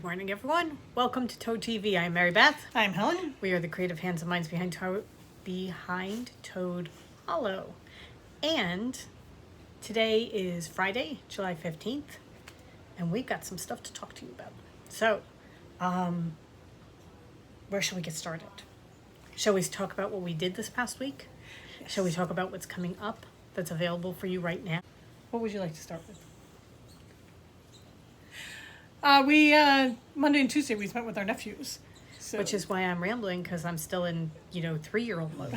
morning, everyone. Welcome to Toad TV. I'm Mary Beth. I'm Helen. We are the creative hands and minds behind Toad Hollow. And today is Friday, July 15th, and we've got some stuff to talk to you about. So, where shall we get started? Shall we talk about what we did this past week? Yes. Shall we talk about what's coming up that's available for you right now? What would you like to start with? Monday and Tuesday we spent with our nephews. So. Which is why I'm rambling, because I'm still in, 3-year-old mode.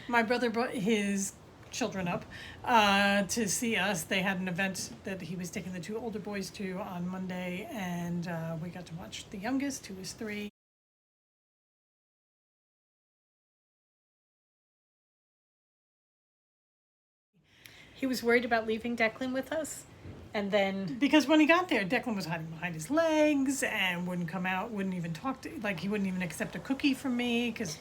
My brother brought his children up to see us. They had an event that he was taking the two older boys to on Monday, and we got to watch the youngest, who was 3. He was worried about leaving Declan with us, and then... Because when he got there, Declan was hiding behind his legs and wouldn't come out, wouldn't even talk to... he wouldn't even accept a cookie from me, because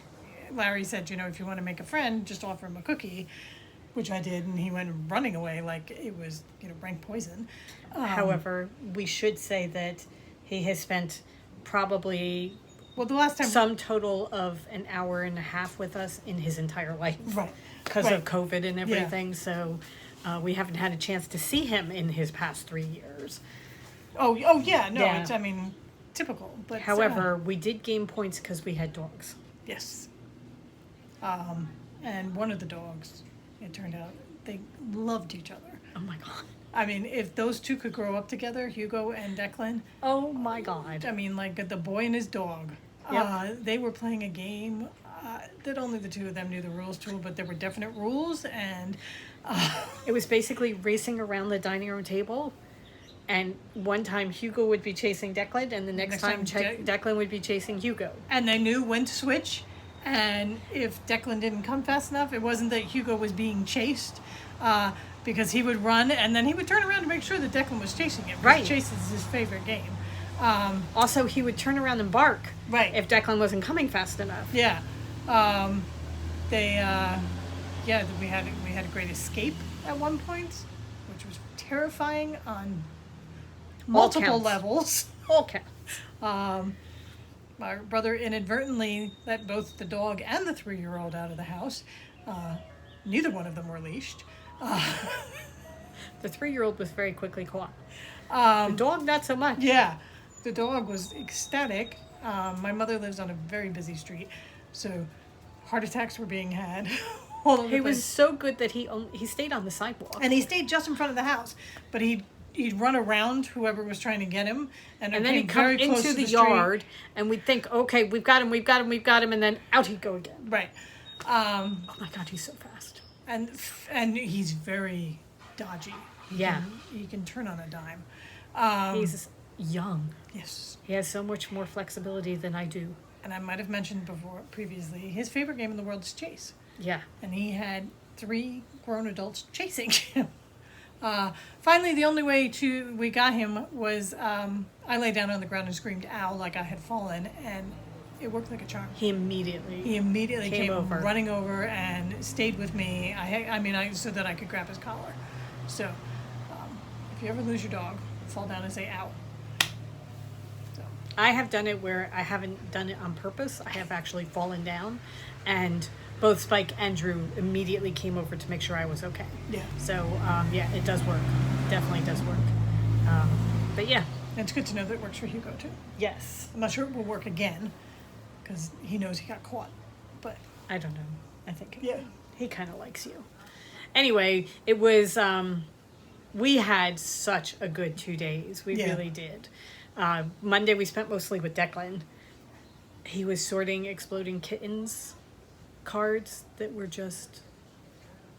Larry said, if you want to make a friend, just offer him a cookie, which I did, and he went running away like it was, rank poison. However, we should say that he has spent probably... Well, the last time... some total of an hour and a half with us in his entire life. Right. Because of COVID and everything, Yeah. So... we haven't had a chance to see him in his past 3 years. Oh yeah, no, Yeah. it's, typical. But However, we did gain points because we had dogs. yes. And one of the dogs, it turned out, they loved each other. Oh my God. If those two could grow up together, Hugo and Declan, Oh my God. the boy and his dog, Yep. they were playing a game that only the two of them knew the rules to, but there were definite rules, and It was basically racing around the dining room table, and one time Hugo would be chasing Declan, and the next time Declan would be chasing Hugo. and they knew when to switch. And if Declan didn't come fast enough, it wasn't that Hugo was being chased, because he would run and then he would turn around to make sure that Declan was chasing him. Right. Chase is his favorite game. Also, he would turn around and bark Right. if Declan wasn't coming fast enough. Yeah. We had a great escape at one point, which was terrifying on multiple counts. levels. Okay. My brother inadvertently let both the dog and the 3-year-old out of the house. Neither one of them were leashed. The 3-year-old was very quickly caught. The dog, not so much. Yeah, the dog was ecstatic. My mother lives on a very busy street, so heart attacks were being had. All over He the was place. so good that he stayed on the sidewalk. And he stayed just in front of the house, but he'd run around whoever was trying to get him, and then he'd come into the yard, and we'd think, okay, we've got him, and then out he'd go again. Right. Oh my God, he's so fast. And he's very dodgy. He can turn on a dime. He's young. Yes. He has so much more flexibility than I do. And I might have mentioned previously, his favorite game in the world is chase. Yeah. And he had 3 grown adults chasing him. Finally, the only way we got him was I lay down on the ground and screamed "ow" like I had fallen, and it worked like a charm. He immediately came over. running over and stayed with me. So that I could grab his collar. So if you ever lose your dog, fall down and say "ow." So. I have done it where I haven't done it on purpose. I have actually fallen down, and both Spike and Drew immediately came over to make sure I was okay. Yeah. So, it does work. Definitely does work. But yeah. And it's good to know that it works for Hugo, too. Yes. I'm not sure it will work again, because he knows he got caught. But I don't know. I think yeah, he kind of likes you. Anyway, it was, we had such a good 2 days. We really did. Monday we spent mostly with Declan. He was sorting Exploding Kittens cards that were just,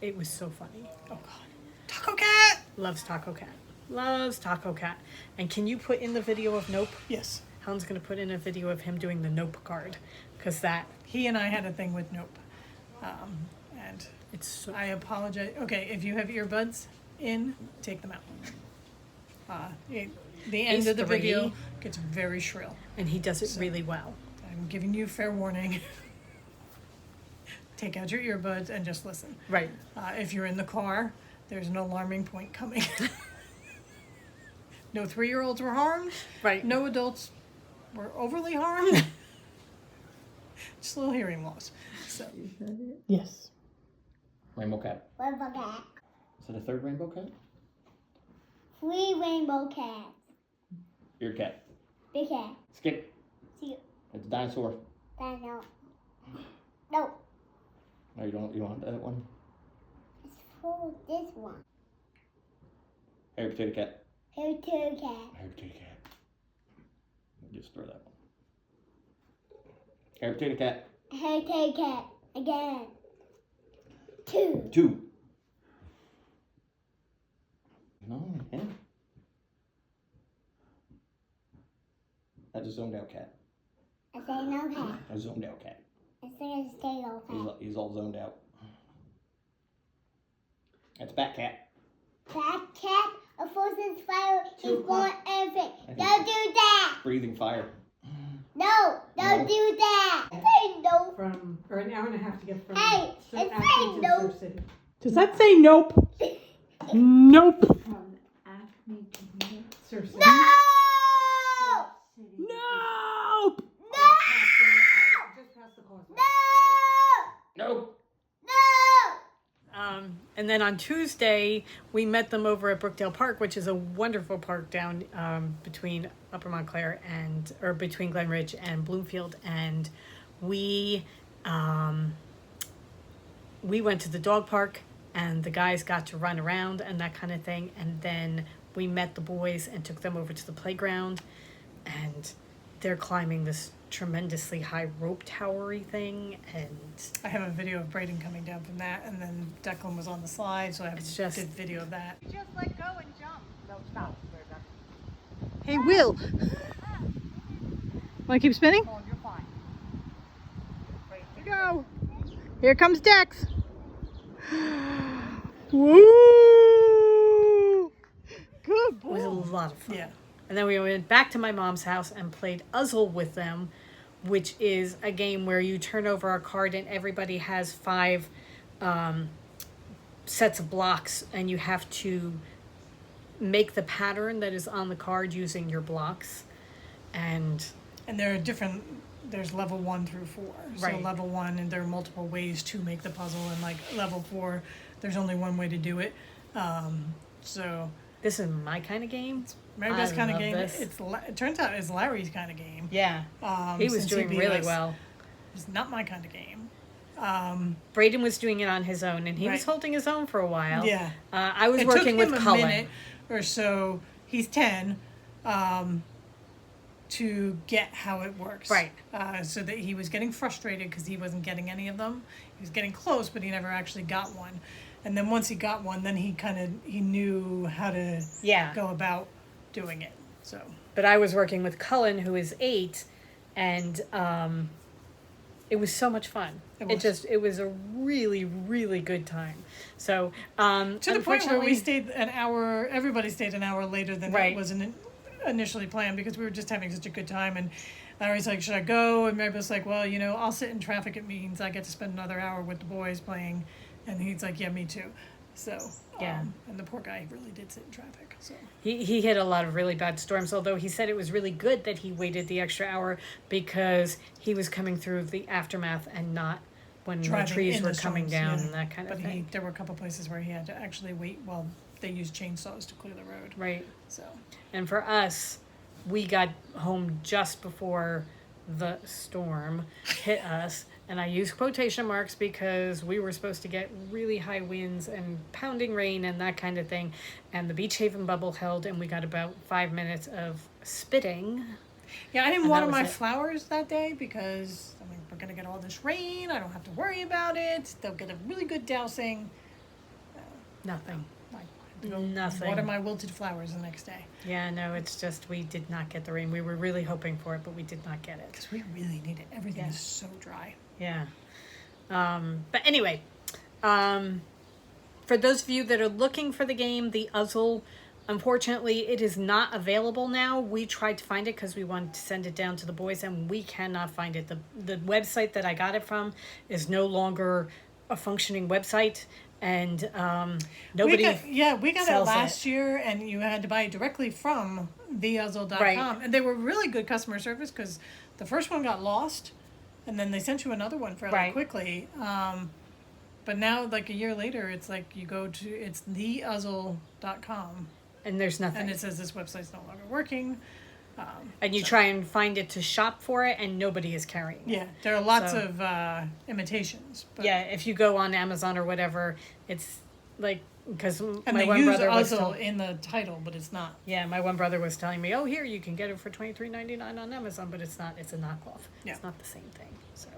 it was so funny. oh God, Taco Cat. Loves Taco Cat. And can you put in the video of Nope? Yes, Helen's going to put in a video of him doing the Nope card, because he and I had a thing with Nope, and it's so... I apologize. Okay, if you have earbuds in, take them out. The end He's of the 3. video gets very shrill. And he does it really well. I'm giving you fair warning. Take out your earbuds and just listen. Right. If you're in the car, there's an alarming point coming. No 3-year-olds were harmed. Right. No adults were overly harmed. Just a little hearing loss. So. Yes. Rainbow cat. Rainbow cat. Is that a third rainbow cat? 3 rainbow cats. Your cat. Big cat. Skip. See, It's a dinosaur. no. No. No, you don't want that one? It's for this one. Hairy potato cat. Here, 2 cat. Hairy potato cat. Just throw that one. Hairy potato cat. Here, 2 cat. Again. 2. 2. No, yeah. That's a zoned out cat. I say no cat. A zoned out cat. I say stay no cat. He's all zoned out. That's a bat cat. That cat, a forces fire, he's 2 born o'clock. infant. Don't do that. Breathing fire. No, don't No. do that. Say no. Or an hour and a half to get from Hey, it's saying no. Does that say nope? Nope. Surf City. No! Nope. No! Just past the causeway. No! Nope. No! And then on Tuesday, we met them over at Brookdale Park, which is a wonderful park down between Upper Montclair or between Glen Ridge and Bloomfield. And we went to the dog park, and the guys got to run around and that kind of thing. And then we met the boys and took them over to the playground, and they're climbing this tremendously high rope towery thing, and I have a video of Braden coming down from that, and then Declan was on the slide, so I have It's a just- good video of that. Just let go and jump. No, stop. Hey, Will. Want to keep spinning? Oh, you're fine. Here we go. Here comes Dex. Woo! Good it was a boy. lot of fun. Yeah. And then we went back to my mom's house and played Ozil with them, which is a game where you turn over a card and everybody has 5 sets of blocks, and you have to make the pattern that is on the card using your blocks. And And there are different, there's level 1 through 4. So Right. level 1, and there are multiple ways to make the puzzle, and like level 4, there's only one way to do it. So this is my kind of game. Maribel's I kind of love game. this. It turns out it's Larry's kind of game. Yeah. He was since doing beat really us. well. It's not my kind of game. Braden was doing it on his own, and he was Right. holding his own for a while. Yeah. I was It working took him with a Cullen. minute or so. He's 10. To get how it works. Right. So that he was getting frustrated because he wasn't getting any of them. He was getting close, but he never actually got one. And then once he got one, then he knew how to Yeah. go about doing it. So But I was working with Cullen, who is 8, and it was so much fun. It was a really, really good time. So to the point where unfortunately- we stayed an hour. Everybody stayed an hour later than Right. it was initially planned because we were just having such a good time. And Larry's like, "Should I go?" And Maribel's like, "Well, I'll sit in traffic. It means I get to spend another hour with the boys playing." And he's like, "Yeah, me too." So Yeah. and the poor guy really did sit in traffic. So He hit a lot of really bad storms, although he said it was really good that he waited the extra hour because he was coming through the aftermath and not when the driving trees in were the coming storms, down yeah. and that kind of But thing. there were a couple places where he had to actually wait while they used chainsaws to clear the road. Right. So And for us, we got home just before the storm hit us. And I use quotation marks because we were supposed to get really high winds and pounding rain and that kind of thing. And the Beach Haven bubble held, and we got about 5 minutes of spitting. yeah, I didn't And water that was my it. flowers that day because we're gonna get all this rain. I don't have to worry about it. They'll get a really good dousing. Nothing. I have to go Nothing. water my wilted flowers the next day Yeah, no, it's just we did not get the rain. We were really hoping for it, but we did not get it. because we really need it. Everything Yeah. is so dry. Yeah. But anyway, for those of you that are looking for the game, the Ozil, unfortunately, it is not available now. We tried to find it because we wanted to send it down to the boys, and we cannot find it. The website that I got it from is no longer a functioning website, and nobody we got it sells last year, and you had to buy it directly from theozil.com. Right. And they were really good customer service because the first one got lost, and then they sent you another one fairly Right. quickly. But now, like a year later, it's like you go to, it's theozil.com, and there's nothing. and it says this website's no longer working. And you try and find it to shop for it, and nobody is carrying it. Yeah, there are lots So- of imitations. But, Yeah, if you go on Amazon or whatever, it's like, because and my they one use brother was Ozil in the title, but it's not. yeah, my one brother was telling me, oh, here, you can get it for $23.99 on Amazon, but it's not. It's a knockoff. Yeah. It's not the same thing. So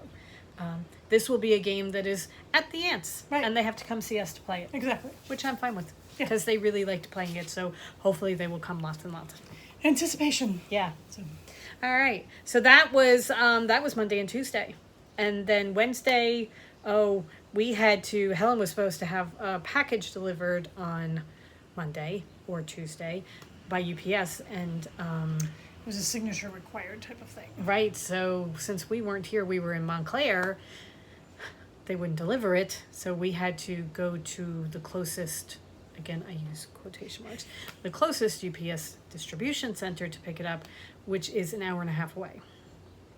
this will be a game that is at the Ants, Right. and they have to come see us to play it, Exactly. which I'm fine with, Yeah. because they really liked playing it, so hopefully they will come lots and lots. Anticipation. Yeah. So, All right. So that was Monday and Tuesday. And then Wednesday, Helen was supposed to have a package delivered on Monday or Tuesday by UPS, and it was a signature required type of thing. right, so since we weren't here, we were in Montclair, they wouldn't deliver it, so we had to go to the closest, again, I use quotation marks, the closest UPS distribution center to pick it up, which is an hour and a half away.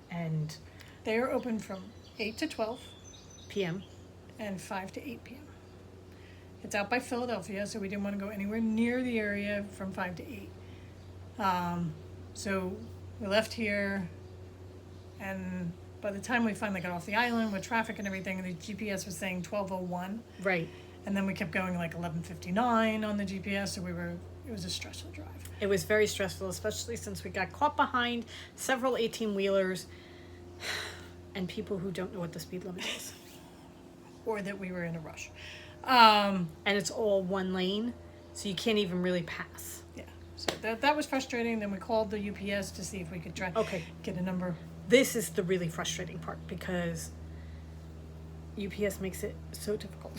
And They are open from 8 to 12 PM. and 5 to 8 p.m. It's out by Philadelphia, so we didn't want to go anywhere near the area from 5 to 8. So we left here, and by the time we finally got off the island with traffic and everything, the GPS was saying 12:01, Right. and then we kept going like 11:59 on the GPS, so it was a stressful drive. It was very stressful, especially since we got caught behind several 18-wheelers and people who don't know what the speed limit is. Or that we were in a rush. And it's all one lane, so you can't even really pass. Yeah, so that was frustrating. Then we called the UPS to see if we could try Okay. get a number. This is the really frustrating part because UPS makes it so difficult.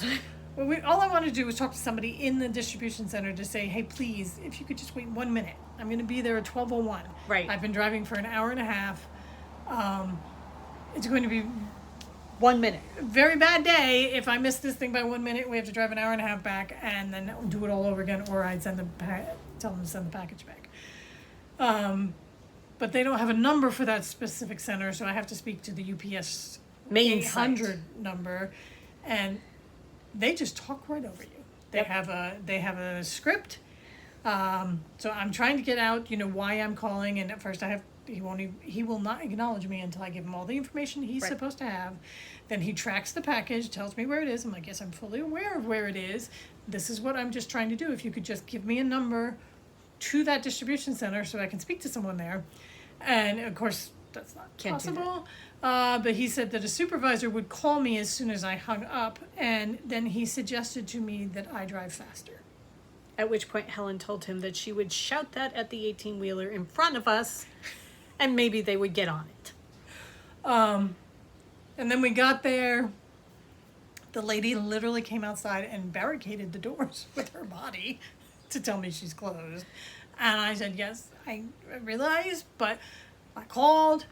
Well, all I wanted to do was talk to somebody in the distribution center to say, hey, please, if you could just wait 1 minute. I'm going to be there at 12:01. Right. I've been driving for an hour and a half. It's going to be 1 minute. a very bad day if I miss this thing by 1 minute. We have to drive an hour and a half back and then do it all over again, or I'd tell them to send the package back. But they don't have a number for that specific center, so I have to speak to the UPS Main 800 number, and they just talk right over you. They Yep. have a script. So I'm trying to get out, why I'm calling, and at first he will not acknowledge me until I give him all the information he's Right. supposed to have. Then he tracks the package, tells me where it is. I'm like, yes, I'm fully aware of where it is. This is what I'm just trying to do. If you could just give me a number to that distribution center so I can speak to someone there. And of course, that's not Can't do that. possible. But he said that a supervisor would call me as soon as I hung up, and then he suggested to me that I drive faster. At which point Helen told him that she would shout that at the 18-wheeler in front of us, and maybe they would get on it. And then we got there. The lady literally came outside and barricaded the doors with her body to tell me she's closed. And I said, yes, I realize, but I called.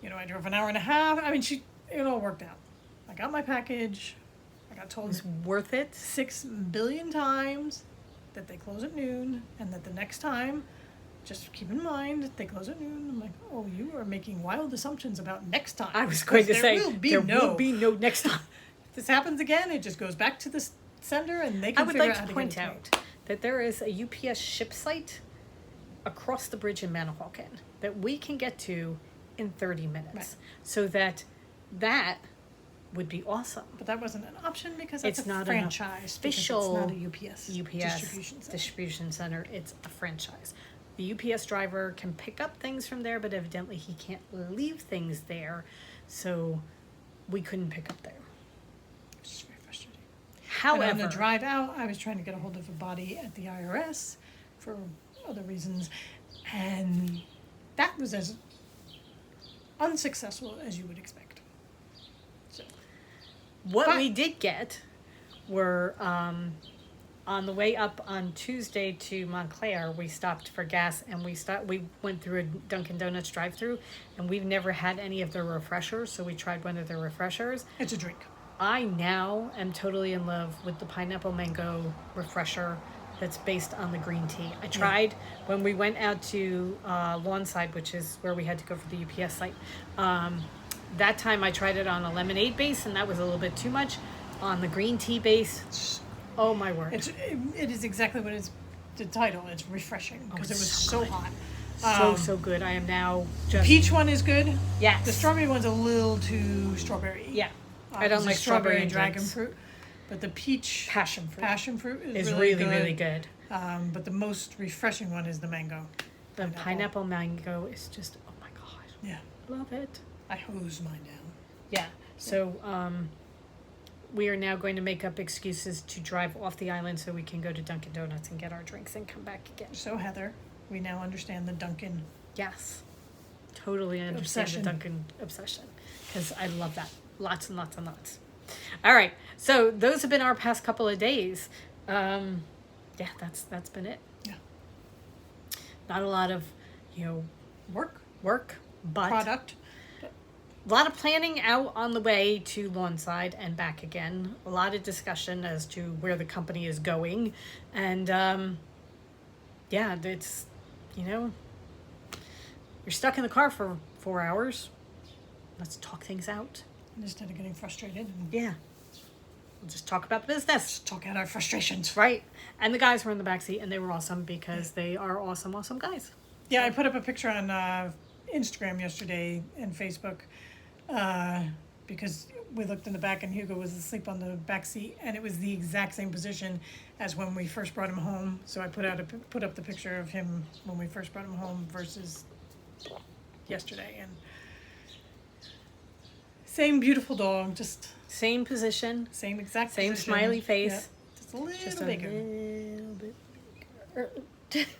I drove an hour and a half. I mean, it all worked out. I got my package. I got told It's worth it. 6 billion times that they close at noon, and that the next time, just keep in mind, they close at noon. I'm like, oh, you are making wild assumptions about next time. I was going to Because say, there will be no next time. If this happens again, it just goes back to the sender, and they I can would figure like out how to to point get it out that there is a UPS ship site across the bridge in Manahawkin that we can get to in 30 minutes. Right. So that would be awesome. But that wasn't an option because it's It's a not an franchise. because official it's not a UPS UPS distribution center. It's a franchise. The UPS driver can pick up things from there, but evidently he can't leave things there, so we couldn't pick up there. Which is very frustrating. However, And on the drive out, I was trying to get a hold of a body at the IRS for other reasons, and that was as unsuccessful as you would expect. So, what but- we did get were on the way up on Tuesday to Montclair, we stopped for gas, and we went through a Dunkin' Donuts drive-through, and we've never had any of their refreshers, so we tried one of their refreshers. it's a drink. I now am totally in love with the pineapple mango refresher that's based on the green tea. I tried when we went out to Lawnside, which is where we had to go for the UPS site. That time I tried it on a lemonade base, and that was a little bit too much. On the green tea base, oh my word. It is exactly what it's the title. It's refreshing because it was so hot. So good. I am now just... Peach one is good. Yes. The strawberry one's a little too strawberry. Yeah. I don't like strawberry and dragon drinks. fruit. But the peach Passion fruit is really good. But the most refreshing one is the mango. The pineapple mango is just, oh my god. Yeah. Love it. I hose mine down. Yeah. So we are now going to make up excuses to drive off the island so we can go to Dunkin' Donuts and get our drinks and come back again. So Heather, we now understand the Dunkin'. Yes. Totally understand the Dunkin' obsession. Because I love that. Lots and lots and lots. All right. So those have been our past couple of days. Yeah, that's been it. Yeah. Not a lot of, work, but Product. a lot of planning out on the way to Lawnside and back again. A lot of discussion as to where the company is going. And, yeah, it's, you're stuck in the car for 4 hours. Let's talk things out. Instead of getting frustrated. Yeah. We'll just talk about the business. Just talk out our frustrations. Right. And the guys were in the backseat, and they were awesome because they are awesome, awesome guys. Yeah, I put up a picture on Instagram yesterday and Facebook because we looked in the back and Hugo was asleep on the back seat, and it was the exact same position as when we first brought him home. So I put up the picture of him when we first brought him home versus yesterday, and same beautiful dog, just Same position. same exact Same position. smiley face. Yeah, just a little Just a bigger. little bit bigger.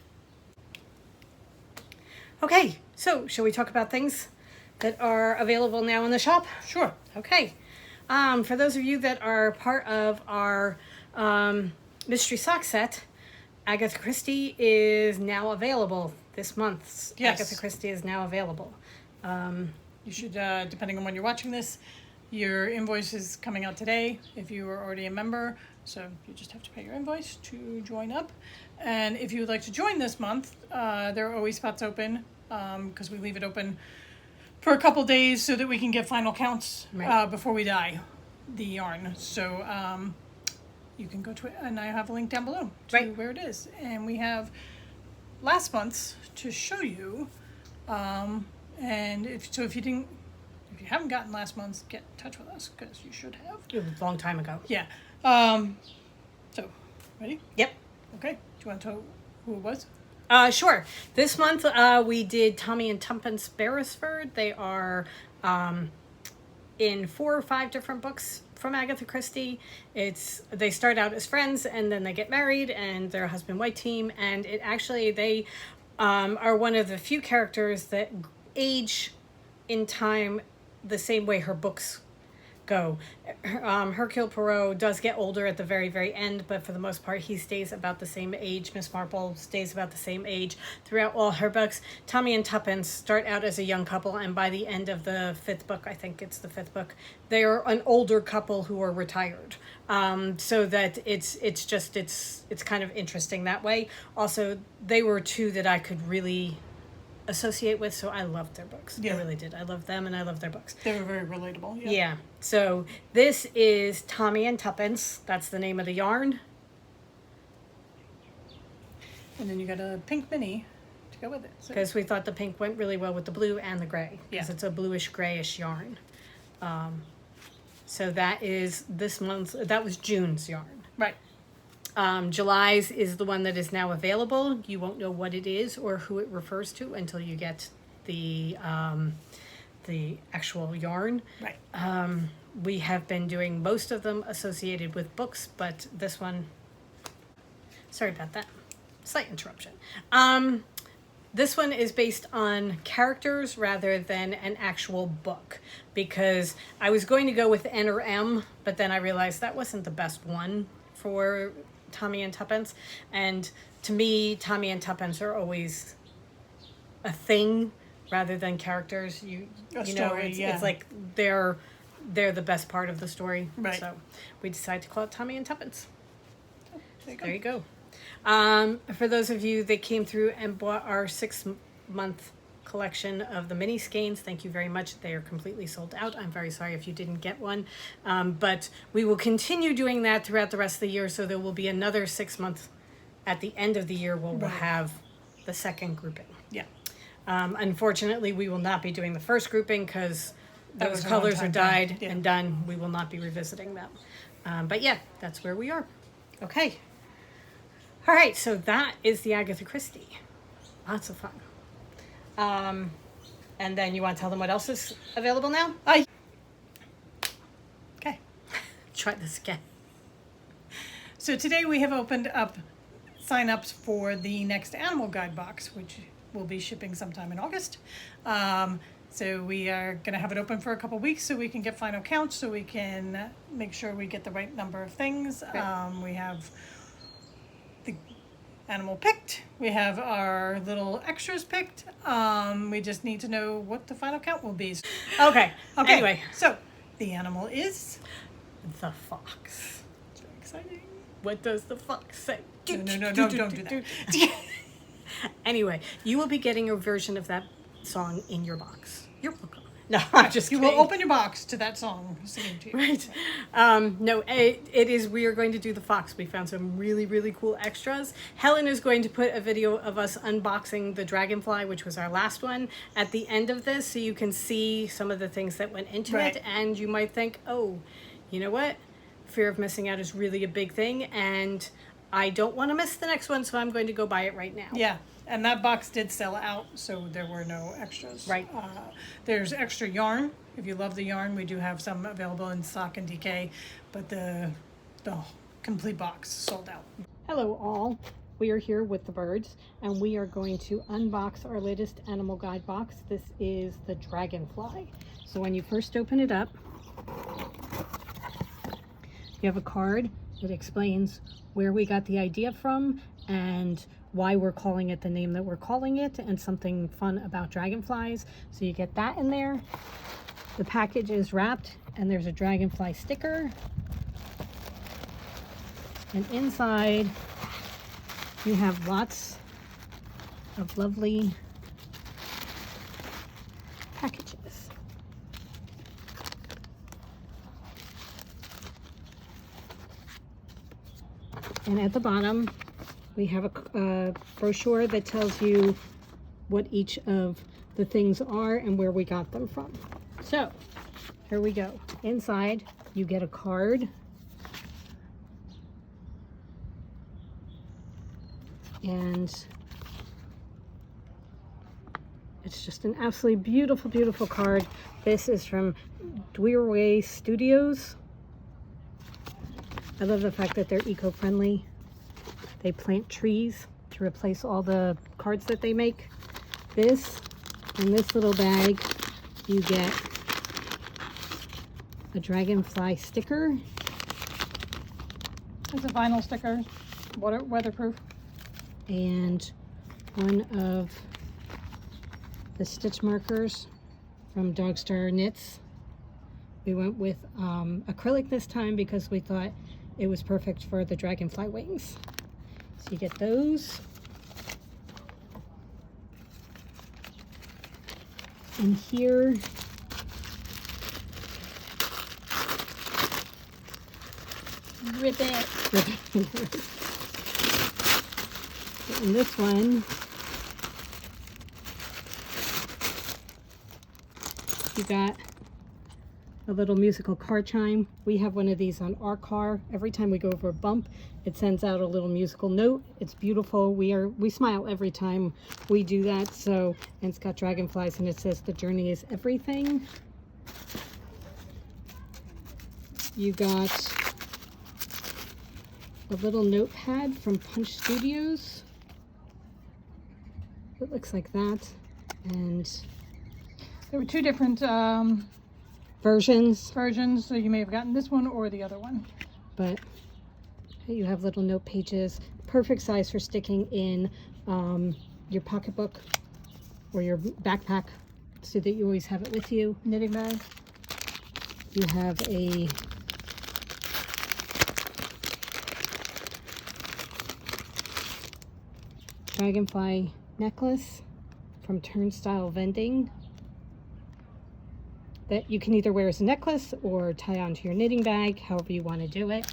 Okay, so shall we talk about things that are available now in the shop? Sure. Okay. For those of you that are part of our mystery sock set, Agatha Christie is now available this month. Yes. Agatha Christie is now available. You should, depending on when you're watching this, your invoice is coming out today if you are already a member. So you just have to pay your invoice to join up. And if you would like to join this month, there are always spots open because we leave it open for a couple days so that we can get final counts before we dye the yarn. So you can go to it, and I have a link down below to where it is. And we have last month's to show you. And if you haven't gotten last month's, get in touch with us because you should have. It was a long time ago. Yeah. So, ready? Yep. Okay. Do you want to tell who it was? Sure. This month we did Tommy and Tuppence Beresford. They are in 4 or 5 different books from Agatha Christie. They start out as friends and then they get married and they're a husband-wife team. And they are one of the few characters that age in time the same way her books go. Hercule Poirot does get older at the very, very end, but for the most part, he stays about the same age. Miss Marple stays about the same age throughout all her books. Tommy and Tuppence start out as a young couple, and by the end of the 5th book, I think it's the 5th book, they are an older couple who are retired. So that it's kind of interesting that way. Also, they were 2 that I could really associate with, so I loved their books. Yeah. I really did. I loved them and I loved their books. They were very relatable. Yeah. So this is Tommy and Tuppence. That's the name of the yarn. And then you got a pink mini to go with it. Because we thought the pink went really well with the blue and the gray. Because Yeah. it's a bluish grayish yarn. So that is this month's, that was June's yarn. Right. July's is the one that is now available. You won't know what it is or who it refers to until you get the actual yarn. Right. We have been doing most of them associated with books, but this one, sorry about that, slight interruption. This one is based on characters rather than an actual book, because I was going to go with N or M, but then I realized that wasn't the best one for Tommy and Tuppence. And to me, Tommy and Tuppence are always a thing rather than characters. You know, story, it's like they're they're the best part of the story. Right. So we decided to call it Tommy and Tuppence. There you go. For those of you that came through and bought our 6-month collection of the mini skeins, thank you very much. They are completely sold out. I'm very sorry if you didn't get one, but we will continue doing that throughout the rest of the year, so there will be another 6 months at the end of the year where we'll have the second grouping. Yeah. Unfortunately, we will not be doing the first grouping because That those was a colors are one-time dyed thing. Yeah. and done. We will not be revisiting them. But yeah, that's where we are. Okay. All right, so that is the Agatha Christie. Lots of fun. And then you want to tell them what else is available now? Okay. Try this again. So today we have opened up sign-ups for the next animal guide box, which will be shipping sometime in August. So we are going to have it open for a couple weeks so we can get final counts, so we can make sure we get the right number of things. Right. We have the animal picked. We have our little extras picked. We just need to know what the final count will be. Okay. Okay. Anyway, So the animal is... the fox. It's very exciting. What does the fox say? No, don't do that. Anyway, you will be getting a version of that song in your box. You're welcome. No, I'm just You kidding. will open your box to that song singing to you. Right. No, it is, we are going to do the fox. We found some really, really cool extras. Helen is going to put a video of us unboxing the Dragonfly, which was our last one, at the end of this, so you can see some of the things that went into Right. it, and you might think, oh, you know what? Fear of missing out is really a big thing, and I don't want to miss the next one, so I'm going to go buy it right now. Yeah, and that box did sell out, so there were no extras. Right. There's extra yarn. If you love the yarn, we do have some available in stock and DK, but the complete box sold out. Hello all, we are here with the birds and we are going to unbox our latest animal guide box. This is the Dragonfly. So when you first open it up, you have a card that explains where we got the idea from and why we're calling it the name that we're calling it, and something fun about dragonflies. So you get that in there. The package is wrapped and there's a dragonfly sticker. And inside you have lots of lovely packages. And at the bottom we have a brochure that tells you what each of the things are and where we got them from. So here we go. Inside you get a card, and it's just an absolutely beautiful, beautiful card. This is from Dweerway Studios. I love the fact that they're eco-friendly. They plant trees to replace all the cards that they make. This, in this little bag, you get a dragonfly sticker. It's a vinyl sticker, weatherproof. And one of the stitch markers from Dogstar Knits. We went with acrylic this time because we thought it was perfect for the dragonfly wings. So you get those. And here Rip it. in this one, you got a little musical car chime. We have one of these on our car. Every time we go over a bump, it sends out a little musical note. It's beautiful. We smile every time we do that. So, and it's got dragonflies and it says the journey is everything. You got a little notepad from Punch Studios. It looks like that. And There were two different versions, versions, so you may have gotten this one or the other one. but you have little note pages, perfect size for sticking in your pocketbook or your backpack so that you always have it with you. Knitting bag. You have a Dragonfly necklace from Turnstile Vending that you can either wear as a necklace or tie onto your knitting bag, however you want to do it.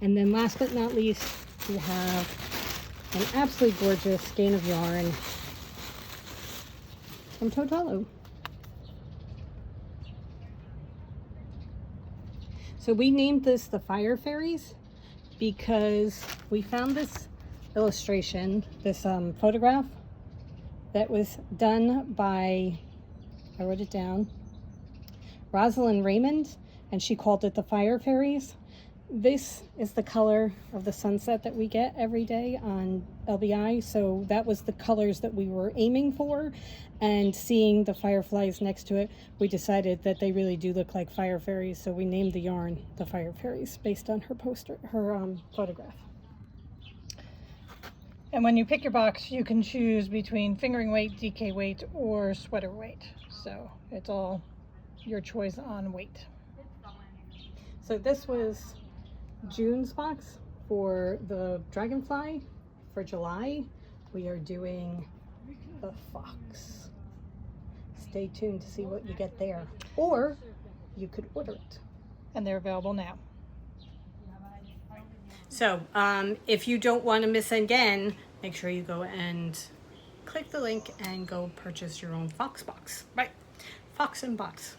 And then last but not least, you have an absolutely gorgeous skein of yarn from Totolo. So we named this the Fire Fairies because we found this illustration, this photograph that was done by, I wrote it down, Rosalind Raymond, and she called it the Fire Fairies. This is the color of the sunset that we get every day on LBI, so that was the colors that we were aiming for, and seeing the fireflies next to it, we decided that they really do look like fire fairies, so we named the yarn the Fire Fairies based on her photograph. And when you pick your box, you can choose between fingering weight, DK weight, or sweater weight. So it's all your choice on weight. So this was June's box for the Dragonfly. For July, we are doing the Fox. Stay tuned to see what you get there. Or you could order it. And they're available now. So if you don't want to miss again, make sure you go and click the link and go purchase your own Fox box. Right. Fox and box.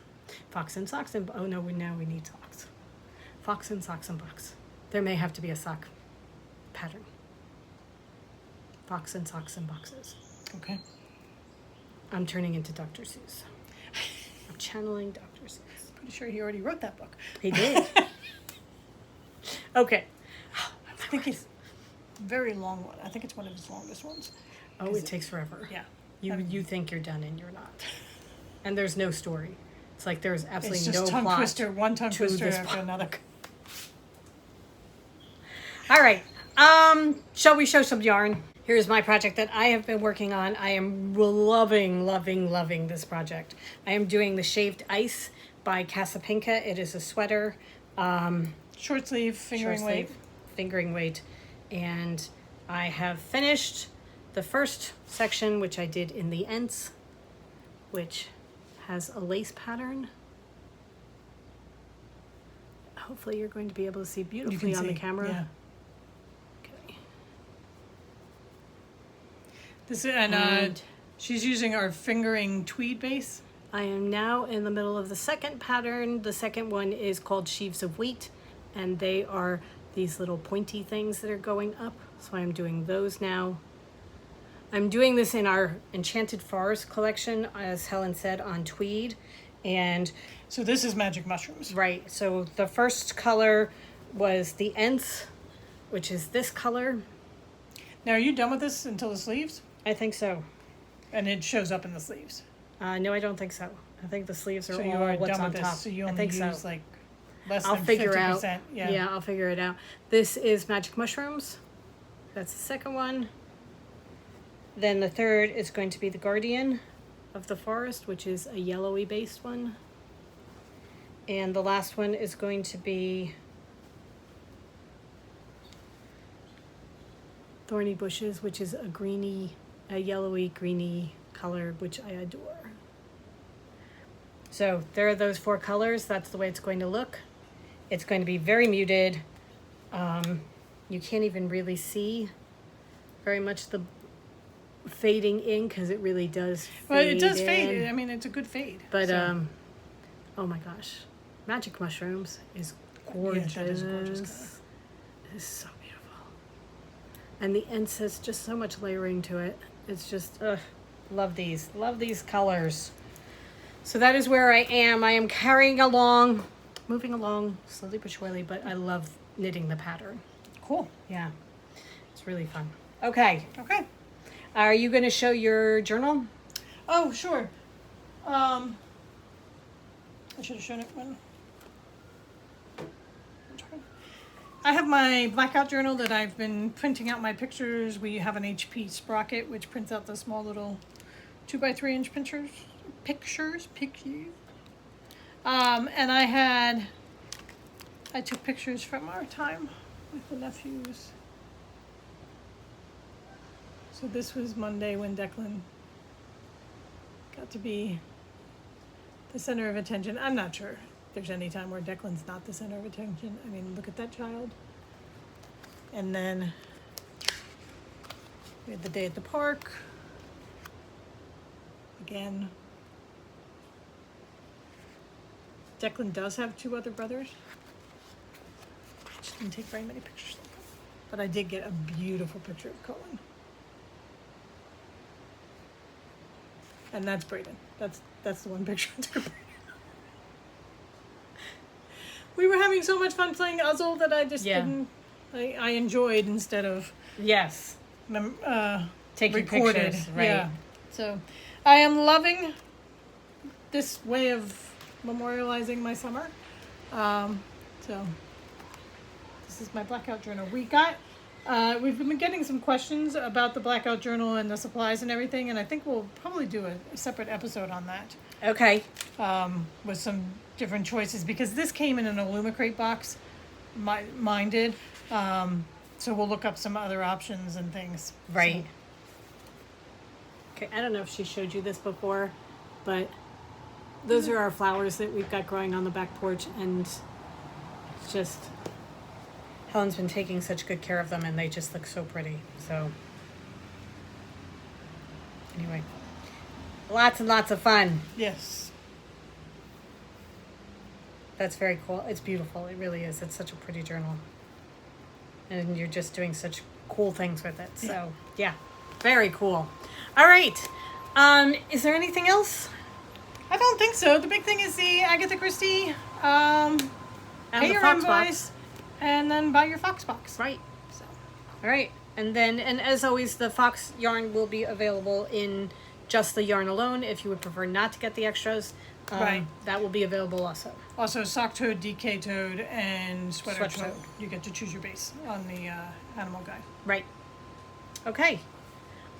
Fox and socks and, oh no, now we need socks. Fox and socks and box. There may have to be a sock pattern. Fox and socks and boxes. Okay. I'm turning into Dr. Seuss. I'm channeling Dr. Seuss. Pretty sure he already wrote that book. He did. Okay. I think it's a very long one. I think it's one of his longest ones. Oh, it takes forever. Yeah. You think you're done and you're not. And there's no story. It's like there's absolutely It's just no tongue plot twister, one tongue to twister this after plot. another. All right. Shall we show some yarn? Here's my project that I have been working on. I am loving, loving, loving this project. I am doing the Shaved Ice by Casapinka. It is a sweater. Short sleeve, fingering Short weight. sleeve, fingering weight. And I have finished the first section, which I did in the ends, which has a lace pattern. Hopefully you're going to be able to see beautifully on the camera. Yeah. Okay. This And she's using our fingering tweed base. I am now in the middle of the second pattern. The second one is called Sheaves of Wheat, and they are these little pointy things that are going up. So I'm doing those now. I'm doing this in our Enchanted Forest collection, as Helen said, on tweed. And So this is magic mushrooms. right, so the first color was the Ents, which is this color. Now, are you done with this until the sleeves? I think so. And it shows up in the sleeves. No, I don't think so. I think the sleeves are So all you are what's done on with top. this. So you I only think use so. like less I'll than figure 50%. out. Yeah. I'll figure it out. This is Magic Mushrooms. That's the second one. Then the third is going to be the Guardian of the Forest, which is a yellowy based one. And the last one is going to be Thorny Bushes, which is a yellowy greeny color, which I adore. So there are those four colors. That's the way it's going to look. It's going to be very muted. You can't even really see very much the fading in because it really does fade. Well, it does in. fade. I mean, it's a good fade. But so. oh my gosh, Magic Mushrooms is gorgeous. Yeah, that is a gorgeous color. It is so beautiful, and the Ents has just so much layering to it. It's just love these colors. So that is where I am. I am moving along slowly but surely. But I love knitting the pattern. Cool. Yeah, it's really fun. Okay, Okay. are you going to show your journal? Oh, sure. I should have shown it when. I have my blackout journal that I've been printing out my pictures. We have an HP sprocket which prints out the small little 2x3 inch pictures. And I took pictures from our time with the nephews. So this was Monday when Declan got to be the center of attention. I'm not sure if there's any time where Declan's not the center of attention. I mean, look at that child. And then we had the day at the park. Again. Declan does have 2 other brothers. I just didn't take very many pictures of them. But I did get a beautiful picture of Cohen. And that's Brayden. That's the one picture I took of Brayden. We were having so much fun playing Ozil that I just didn't. I enjoyed instead of Yes. Taking recorded. pictures, right? Yeah. So I am loving this way of memorializing my summer. So this is my blackout journal. We've been getting some questions about the blackout journal and the supplies and everything, and I think we'll probably do a separate episode on that. Okay. With some different choices, because this came in an Illumicrate box. Mine did. So we'll look up some other options and things. Right. Okay, I don't know if she showed you this before, but those are our flowers that we've got growing on the back porch, and it's just, Helen's been taking such good care of them, and they just look so pretty. So anyway, lots and lots of fun. Yes. That's very cool. It's beautiful. It really is. It's such a pretty journal. And you're just doing such cool things with it. So, yeah. Very cool. All right. Is there anything else? I don't think so. The big thing is the Agatha Christie, And pay the your Fox invoice, box. and then buy your Fox box. Right. So. All right. And as always, the Fox yarn will be available in just the yarn alone. If you would prefer not to get the extras, Right. that will be available also. Also, sock toad, DK toad, and sweater Sweater toad. toad. You get to choose your base on the animal guide. Right. Okay.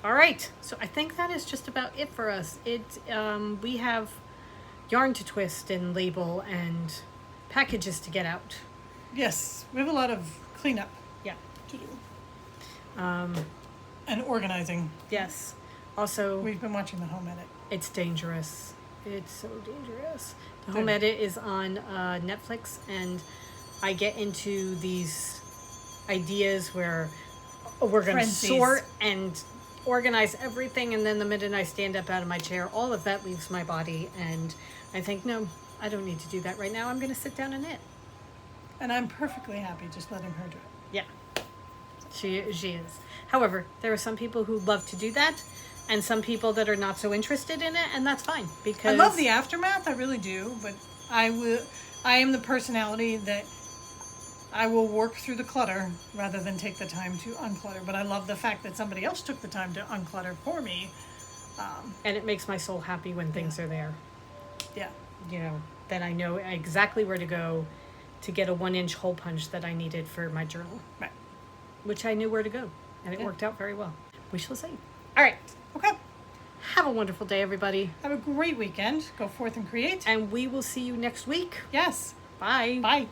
All right. So I think that is just about it for us. We have yarn to twist and label and packages to get out. Yes, we have a lot of cleanup Yeah. to do. And organizing. Yes. Also, We've been watching the home edit. it's dangerous. It's so dangerous. The home edit is on Netflix, and I get into these ideas where we're going to Frenzies. sort and organize everything, and then the minute I stand up out of my chair, all of that leaves my body, and I think, no, I don't need to do that right now. I'm going to sit down and knit. And I'm perfectly happy just letting her do it. Yeah, she is. However, there are some people who love to do that, and some people that are not so interested in it, and that's fine, because I love the aftermath, I really do, but I am the personality that I will work through the clutter rather than take the time to unclutter. But I love the fact that somebody else took the time to unclutter for me. and it makes my soul happy when things are there. Yeah. You know, then I know exactly where to go to get a 1-inch hole punch that I needed for my journal, Right. which I knew where to go, and it Yeah. worked out very well. We shall see. All right. Okay. Have a wonderful day, everybody, Have a great weekend. Go forth and create. and we will see you next week. Yes. Bye. Bye.